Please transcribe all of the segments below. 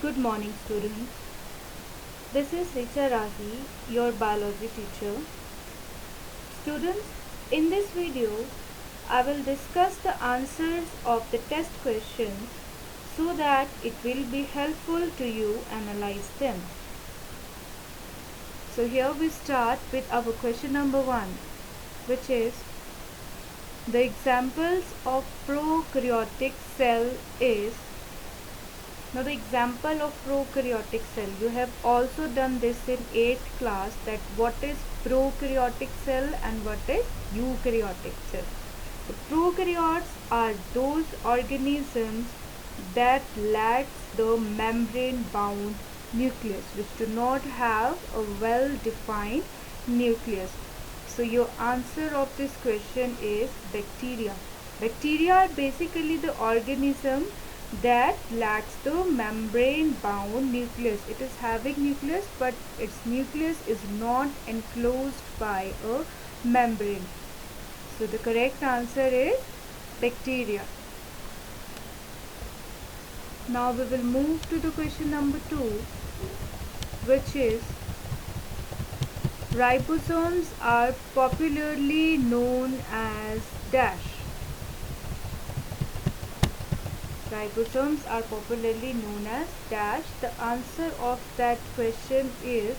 Good morning, students. This is Richa Rahi, your biology teacher. Students, in this video, I will discuss the answers of the test questions so that it will be helpful to you analyze them. So here we start with our question number 1, which is the examples of prokaryotic cell is. Now the example of prokaryotic cell, you have also done this in 8th class, that what is prokaryotic cell and what is eukaryotic cell. The prokaryotes are those organisms that lacks the membrane bound nucleus, which do not have a well defined nucleus. So your answer of this question is bacteria. Bacteria are basically the organism that lacks the membrane bound nucleus. It is having nucleus, but its nucleus is not enclosed by a membrane. So the correct answer is bacteria. Now we will move to the question number 2, which is ribosomes are popularly known as dash. Ribosomes are popularly known as dash. The answer of that question is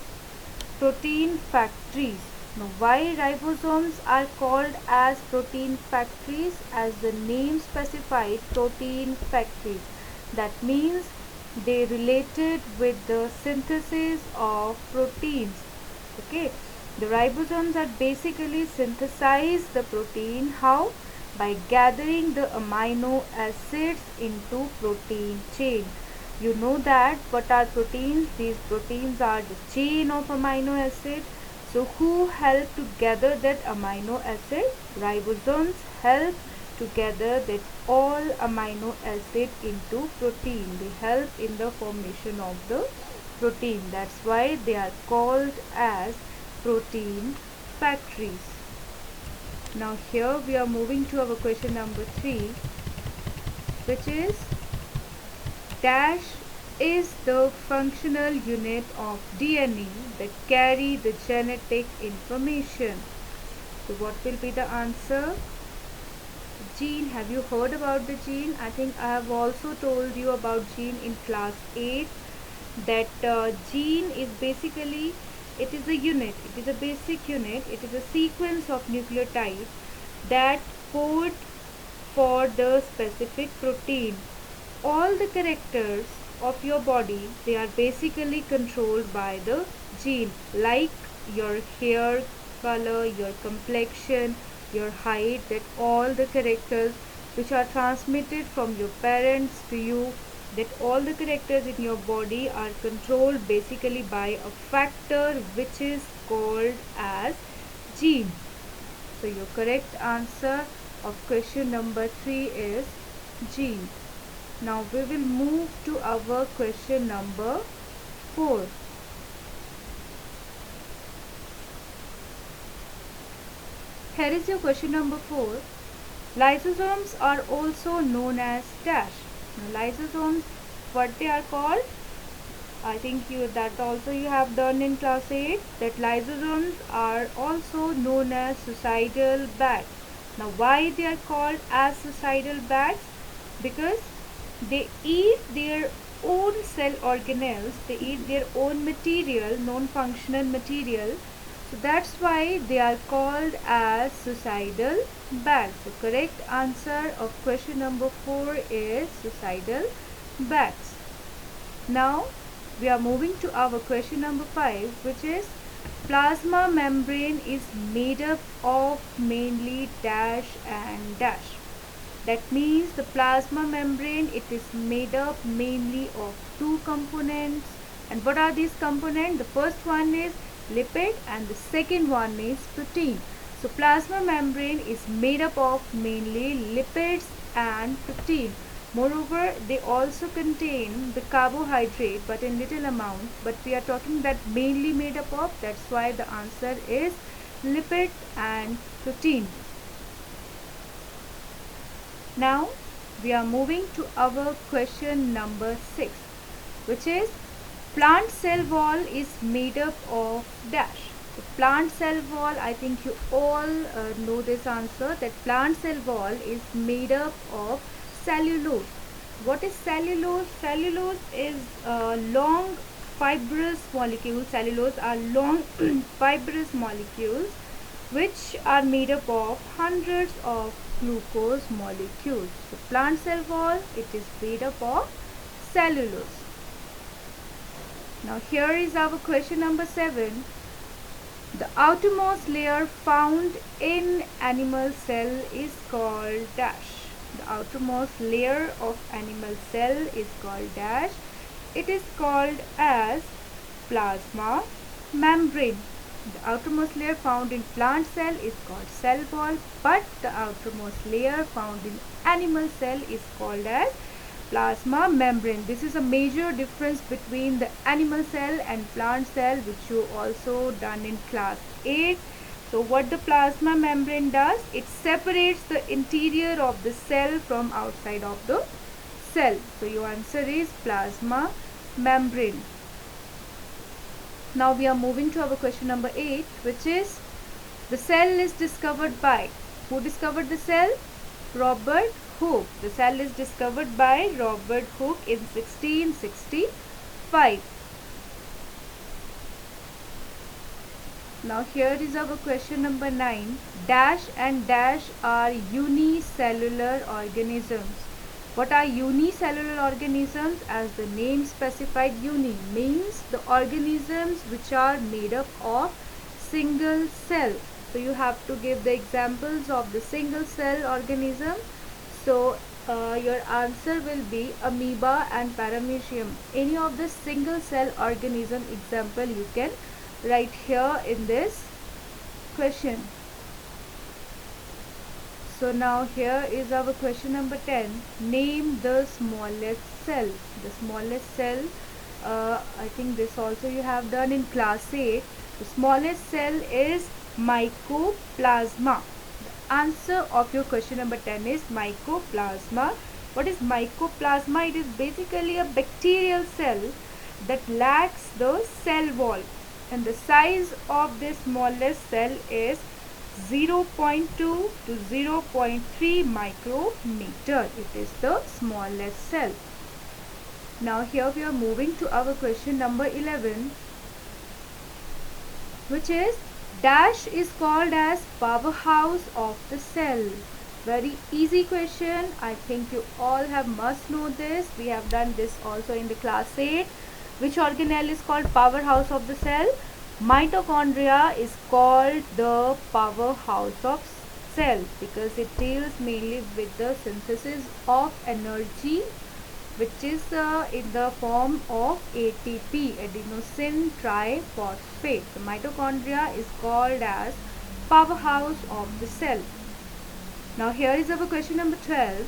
protein factories. Now, why ribosomes are called as protein factories? As the name specified, protein factories. That means they related with the synthesis of proteins. Okay, the ribosomes are basically synthesize the protein. How? By gathering the amino acids into protein chain. You know that what are proteins? These proteins are the chain of amino acid. So who help to gather that amino acid? Ribosomes help to gather that all amino acid into protein. They help in the formation of the protein. That's why they are called as protein factories. Now here we are moving to our question number 3, which is dash is the functional unit of DNA that carry the genetic information. So what will be the answer? Gene. Have you heard about the gene? I think I have also told you about gene in class 8, that gene is basically, it is a unit, it is a basic unit, it is a sequence of nucleotides that code for the specific protein. All the characters of your body, they are basically controlled by the gene, like your hair color, your complexion, your height, that all the characters which are transmitted from your parents to you, that all the characters in your body are controlled basically by a factor which is called as gene. So your correct answer of question number 3 is gene. Now we will move to our question number 4. Here is your question number 4. Lysosomes are also known as dash. Now, lysosomes, what they are called? I think that also you have done in class 8, that lysosomes are also known as suicidal bags. Now why they are called as suicidal bags? Because they eat their own cell organelles, they eat their own material, non-functional material. So that's why they are called as suicidal bags. The correct answer of question number 4 is suicidal bags. Now we are moving to our question number 5, which is plasma membrane is made up of mainly dash and dash. That means the plasma membrane, it is made up mainly of 2 components. And what are these components? The first one is lipid and the second one is protein. So plasma membrane is made up of mainly lipids and protein. Moreover, they also contain the carbohydrate, but in little amount. But we are talking that mainly made up of, that's why the answer is lipid and protein. Now we are moving to our question number 6. which is plant cell wall is made up of dash. So plant cell wall, I think you all know this answer, that plant cell wall is made up of cellulose. What is cellulose? Cellulose is long fibrous molecules. Cellulose are long fibrous molecules which are made up of hundreds of glucose molecules. So plant cell wall, it is made up of cellulose. Now here is our question number 7. The outermost layer found in animal cell is called dash. The outermost layer of animal cell is called dash. It is called as plasma membrane. The outermost layer found in plant cell is called cell wall, but the outermost layer found in animal cell is called as plasma membrane. This is a major difference between the animal cell and plant cell, which you also done in class 8. So what the plasma membrane does, it separates the interior of the cell from outside of the cell. So your answer is plasma membrane. Now we are moving to our question number 8, which is the cell is discovered by, who discovered the cell? Robert Hooke. The cell is discovered by Robert Hooke in 1665. Now here is our question number 9. Dash and dash are unicellular organisms. What are unicellular organisms? As the name specified, uni means the organisms which are made up of single cell. So you have to give the examples of the single cell organism. So your answer will be amoeba and paramecium. Any of the single cell organism example you can write here in this question. So now here is our question number 10. Name the smallest cell. The smallest cell, I think this also you have done in class 8. The smallest cell is mycoplasma. The answer of your question number 10 is mycoplasma. What is mycoplasma? It is basically a bacterial cell that lacks the cell wall, and the size of this smallest cell is 0.2 to 0.3 micrometer. It is the smallest cell. Now here we are moving to our question number 11, which is dash is called as powerhouse of the cell. Very easy question. I think you all have must know this. We have done this also in the class 8. Which organelle is called powerhouse of the cell? Mitochondria is called the powerhouse of cell because it deals mainly with the synthesis of energy, which is in the form of ATP, adenosine triphosphate. The mitochondria is called as powerhouse of the cell. Now here is our question number 12.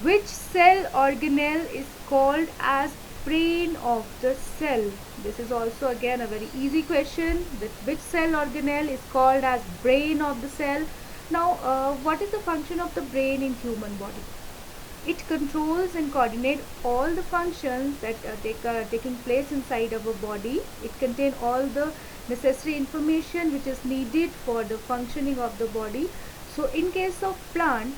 Which cell organelle is called as brain of the cell? This is also again a very easy question. Which cell organelle is called as brain of the cell? Now what is the function of the brain in human body? It controls and coordinates all the functions that are taking place inside our body. It contains all the necessary information which is needed for the functioning of the body. So in case of plant,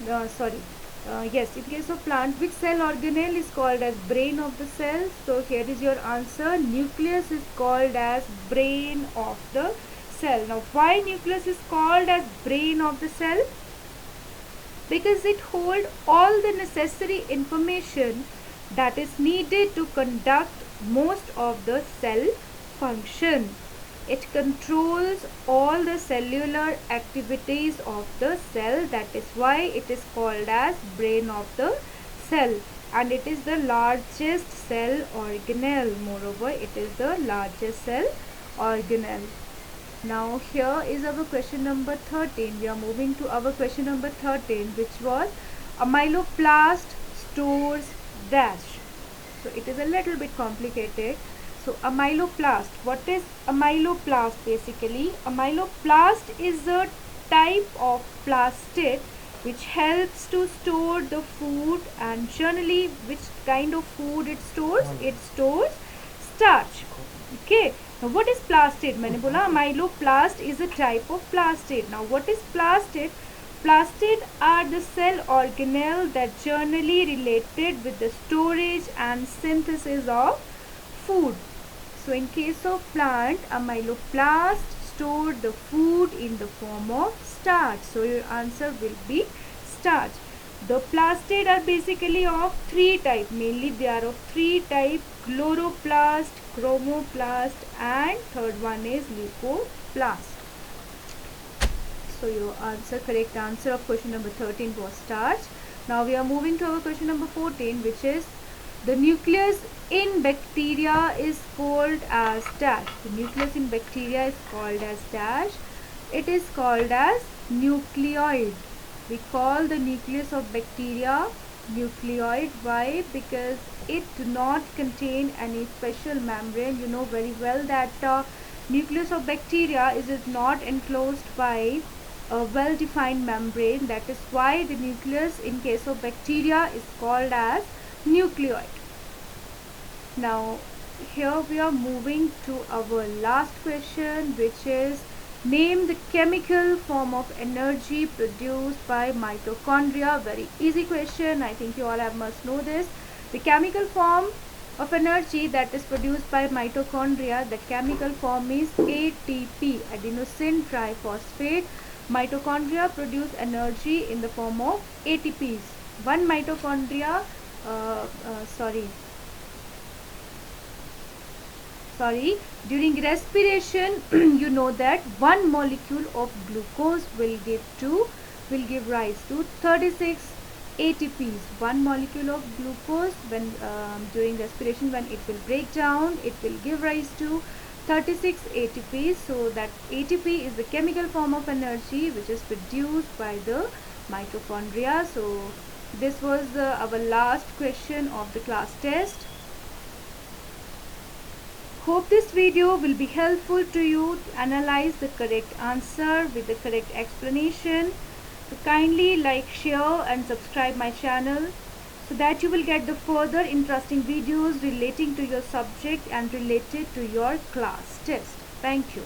in case of plant, which cell organelle is called as brain of the cell? So here is your answer. Nucleus is called as brain of the cell. Now why nucleus is called as brain of the cell? Because it holds all the necessary information that is needed to conduct most of the cell function. It controls all the cellular activities of the cell. That is why it is called as brain of the cell, and it is the largest cell organelle. Moreover, it is the largest cell organelle. Now here is our question number 13. We are moving to our question number 13, which was amyloplast stores dash. So it is a little bit complicated. So amyloplast, what is amyloplast? Basically amyloplast is a type of plastid which helps to store the food. And generally, which kind of food it stores? It stores starch. Okay. Now what is plastid? मैंने बोला amyloplast is a type of plastid. Now what is plastid? Plastid are the cell organelle that generally related with the storage and synthesis of food. So in case of plant, amyloplast store the food in the form of starch. So your answer will be starch. The plastid are basically of three types. Mainly they are of three types: chloroplast, chromoplast, and third one is leucoplast. So your correct answer of question number 13 was starch. Now we are moving to our question number 14, which is the nucleus in bacteria is called as dash. The nucleus in bacteria is called as dash. It is called as nucleoid. We call the nucleus of bacteria nucleoid. Why? Because it do not contain any special membrane. You know very well that nucleus of bacteria is not enclosed by a well-defined membrane. That is why the nucleus in case of bacteria is called as nucleoid. Now here we are moving to our last question, which is name the chemical form of energy produced by mitochondria. Very easy question. I think you all must know this. The chemical form of energy that is produced by mitochondria, the chemical form is ATP, adenosine triphosphate. Mitochondria produce energy in the form of ATPs. One mitochondria, during respiration you know that one molecule of glucose will give rise to 36 ATPs. One molecule of glucose, when during respiration, when it will break down, it will give rise to 36 ATPs. So that ATP is the chemical form of energy which is produced by the mitochondria. So this was our last question of the class test. Hope this video will be helpful to you to analyze the correct answer with the correct explanation. So kindly like, share and subscribe my channel so that you will get the further interesting videos relating to your subject and related to your class test. Thank you.